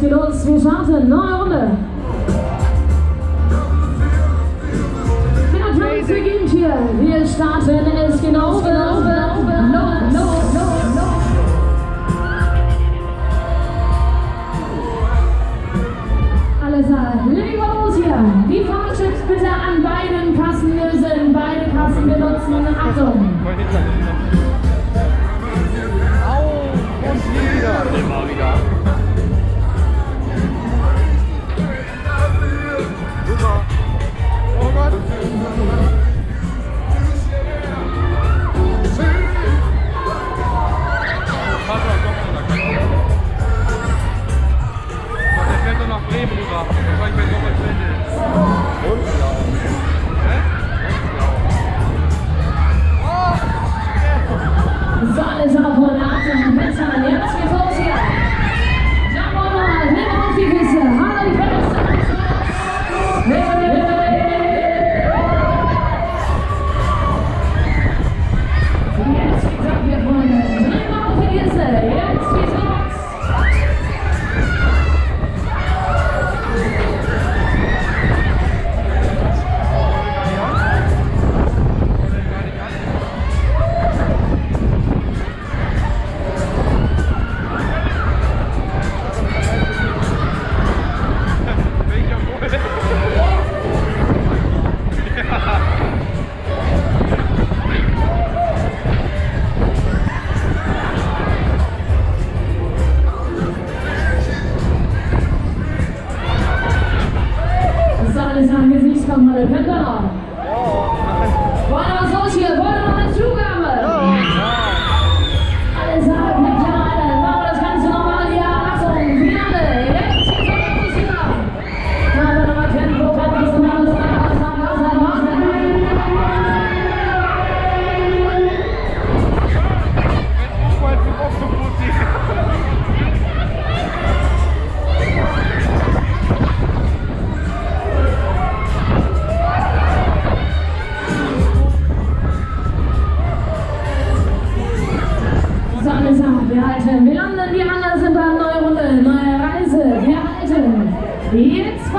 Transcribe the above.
geht los. Wir starten. Neue Runde. Der Tanz beginnt hier. Wir starten. Es geht los. Alles klar. Legen wir los hier. Die Fahrchips bitte an beiden Kassen lösen. Beide Kassen benutzen. Achtung. Und wieder. Immer wieder. Super. Oh Gott. Der fährt doch nach Bremen rüber. Das war ich bei Bocholter. Und blau. Hä? So, alles auf und Atem. Besser. Jetzt geht's los hier. Jump on, nimm auf die Küsse. Hallo, die Fenster. Jetzt geht's ab hier, Freunde. Nimm auf die Küsse. Jetzt geht's los. Gesichtskamera, könnt ihr noch? Wollen wir was los hier? Wollen wir noch eine Zugabe? Alle sagen, mit Kleine, machen wir das Ganze nochmal hier. Achtung, Finale, jetzt geht's los hier. Machen wir nochmal Tempo, und alles machen. Wir halten, wir landen, die anderen sind da, neue Runde, neue Reise, wir halten. Jetzt